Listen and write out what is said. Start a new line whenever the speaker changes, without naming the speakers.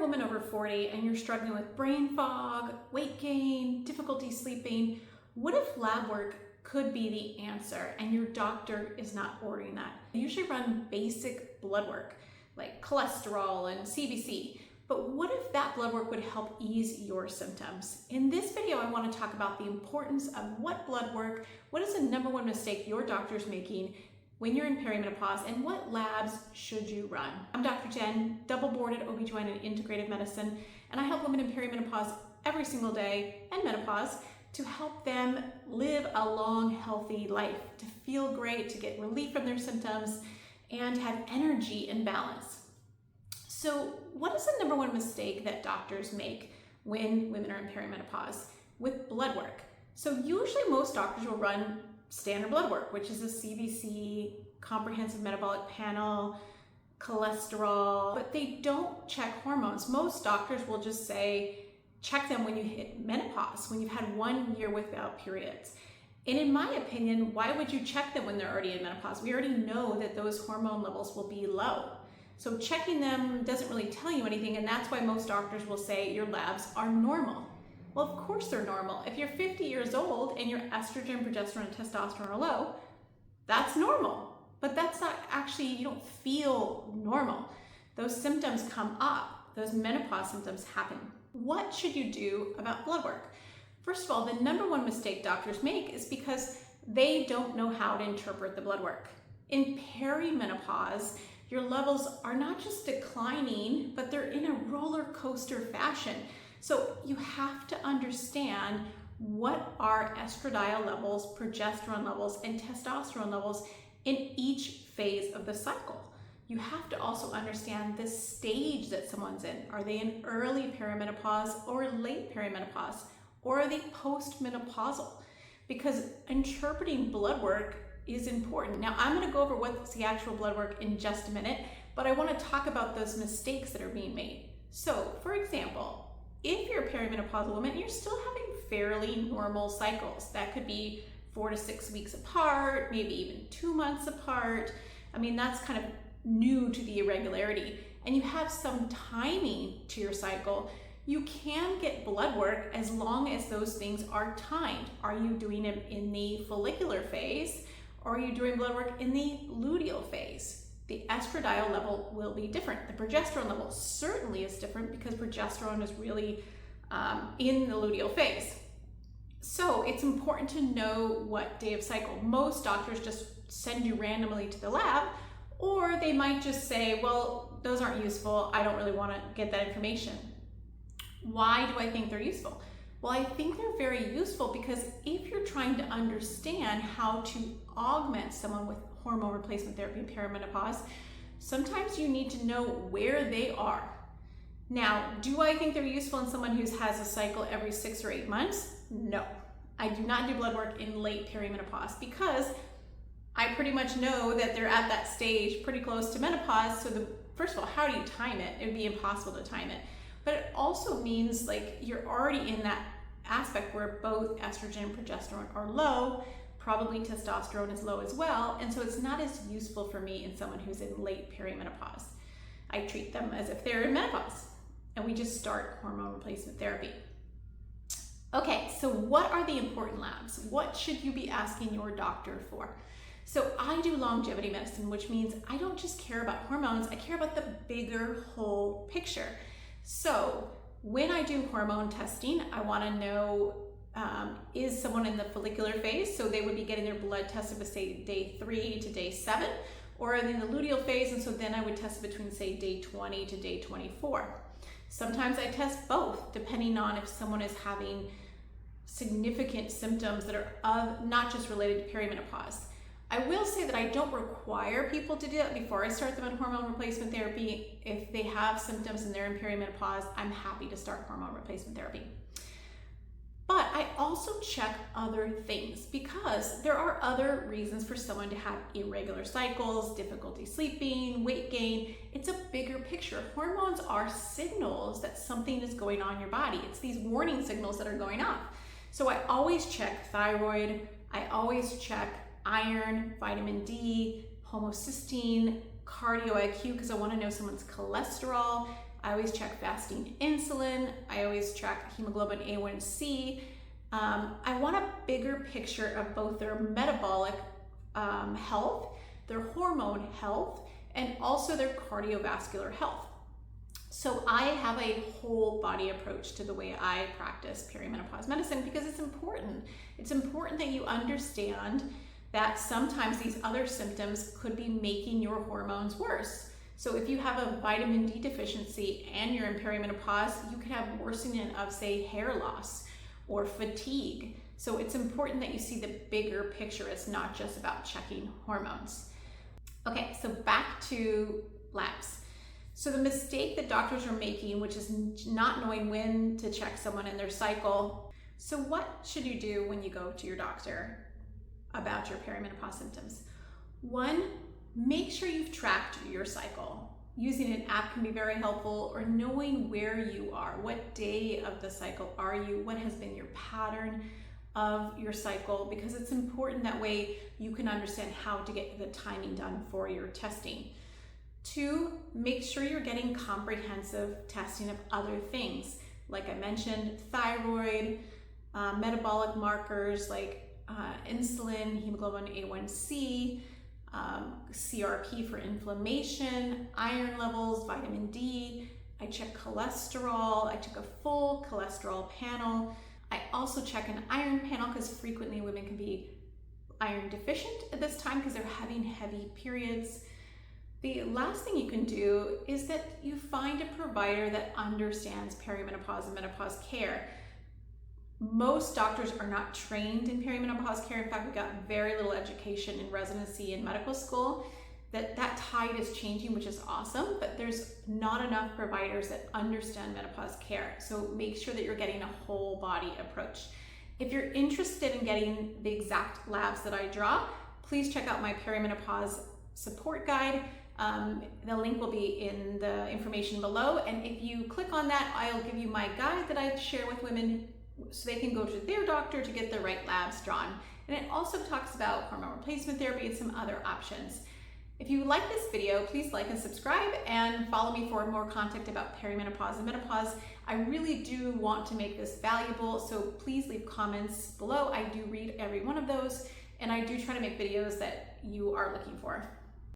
woman over 40 and you're struggling with brain fog, weight gain, difficulty sleeping, what if lab work could be the answer and your doctor is not ordering that? They usually run basic blood work like cholesterol and CBC, but what if that blood work would help ease your symptoms? In this video, I want to talk about the importance of what blood work, what is the #1 mistake your doctor is making when you're in perimenopause, and what labs should you run? I'm Dr. Jen, double boarded OBGYN in integrative medicine, and I help women in perimenopause every single day and menopause to help them live a long, healthy life, to feel great, to get relief from their symptoms, and have energy and balance. So what is the #1 mistake that doctors make when women are in perimenopause with blood work? So usually most doctors will run standard blood work, which is a CBC, comprehensive metabolic panel, cholesterol, but they don't check hormones. Most doctors will just say, check them when you hit menopause, when you've had 1 year without periods. And in my opinion, why would you check them when they're already in menopause? We already know that those hormone levels will be low. So checking them doesn't really tell you anything, and that's why most doctors will say your labs are normal. Well, of course they're normal. If you're 50 years old and your estrogen, progesterone, and testosterone are low, that's normal. But that's not actually, you don't feel normal. Those symptoms come up, those menopause symptoms happen. What should you do about blood work? First of all, the #1 mistake doctors make is because they don't know how to interpret the blood work. In perimenopause, your levels are not just declining, but they're in a roller coaster fashion. So you have to understand what are estradiol levels, progesterone levels, and testosterone levels in each phase of the cycle. You have to also understand the stage that someone's in. Are they in early perimenopause or late perimenopause? Or are they postmenopausal? Because interpreting blood work is important. Now, I'm going to go over what's the actual blood work in just a minute, but I want to talk about those mistakes that are being made. So, for example, if you're a perimenopausal woman, you're still having fairly normal cycles. That could be 4 to 6 weeks apart, maybe even 2 months apart. I mean, that's kind of new to the irregularity. And you have some timing to your cycle. You can get blood work as long as those things are timed. Are you doing it in the follicular phase, or are you doing blood work in the luteal phase? The estradiol level will be different. The progesterone level certainly is different because progesterone is really in the luteal phase. So it's important to know what day of cycle. Most doctors just send you randomly to the lab, or they might just say, well, those aren't useful. I don't really want to get that information. Why do I think they're useful? Well, I think they're very useful because if you're trying to understand how to augment someone with hormone replacement therapy in perimenopause, sometimes you need to know where they are. Now, do I think they're useful in someone who has a cycle every 6 or 8 months? No. I do not do blood work in late perimenopause because I pretty much know that they're at that stage pretty close to menopause. So first of all, how do you time it? It would be impossible to time it. But it also means like you're already in that aspect where both estrogen and progesterone are low, probably testosterone is low as well, and so it's not as useful for me in someone who's in late perimenopause. I treat them as if they're in menopause, and we just start hormone replacement therapy. Okay, so what are the important labs? What should you be asking your doctor for? So I do longevity medicine, which means I don't just care about hormones, I care about the bigger whole picture. So when I do hormone testing, I want to know, is someone in the follicular phase? So they would be getting their blood tested with say day 3 to day 7, or in the luteal phase, and so then I would test between say day 20 to day 24. Sometimes I test both, depending on if someone is having significant symptoms that are not just related to perimenopause. I will say that I don't require people to do that before I start them on hormone replacement therapy. If they have symptoms and they're in perimenopause, I'm happy to start hormone replacement therapy. But I also check other things because there are other reasons for someone to have irregular cycles, difficulty sleeping, weight gain. It's a bigger picture. Hormones are signals that something is going on in your body. It's these warning signals that are going off. So I always check thyroid, I always check iron, vitamin D, homocysteine, cardio IQ, because I want to know someone's cholesterol. I always check fasting insulin. I always track hemoglobin A1C. I want a bigger picture of both their metabolic health, their hormone health, and also their cardiovascular health. So I have a whole body approach to the way I practice perimenopause medicine because it's important. It's important that you understand that sometimes these other symptoms could be making your hormones worse. So if you have a vitamin D deficiency and you're in perimenopause, you could have worsening of, say, hair loss or fatigue. So it's important that you see the bigger picture. It's not just about checking hormones. Okay, so back to labs. So the mistake that doctors are making, which is not knowing when to check someone in their cycle. So what should you do when you go to your doctor about your perimenopause symptoms? One, make sure you've tracked your cycle. Using an app can be very helpful, or knowing where you are. What day of the cycle are you? What has been your pattern of your cycle? Because it's important, that way you can understand how to get the timing done for your testing. Two, make sure you're getting comprehensive testing of other things. Like I mentioned, thyroid, metabolic markers like insulin, hemoglobin A1C, CRP for inflammation, iron levels, vitamin D. I check cholesterol. I took a full cholesterol panel. I also check an iron panel because frequently women can be iron deficient at this time because they're having heavy periods. The last thing you can do is that you find a provider that understands perimenopause and menopause care. Most doctors are not trained in perimenopause care. In fact, we got very little education in residency and medical school. That tide is changing, which is awesome, but there's not enough providers that understand menopause care. So make sure that you're getting a whole body approach. If you're interested in getting the exact labs that I draw, please check out my perimenopause support guide. The link will be in the information below. And if you click on that, I'll give you my guide that I share with women so they can go to their doctor to get the right labs drawn. And it also talks about hormone replacement therapy and some other options. If you like this video, please like and subscribe and follow me for more content about perimenopause and menopause. I really do want to make this valuable, so please leave comments below. I do read every one of those, and I do try to make videos that you are looking for.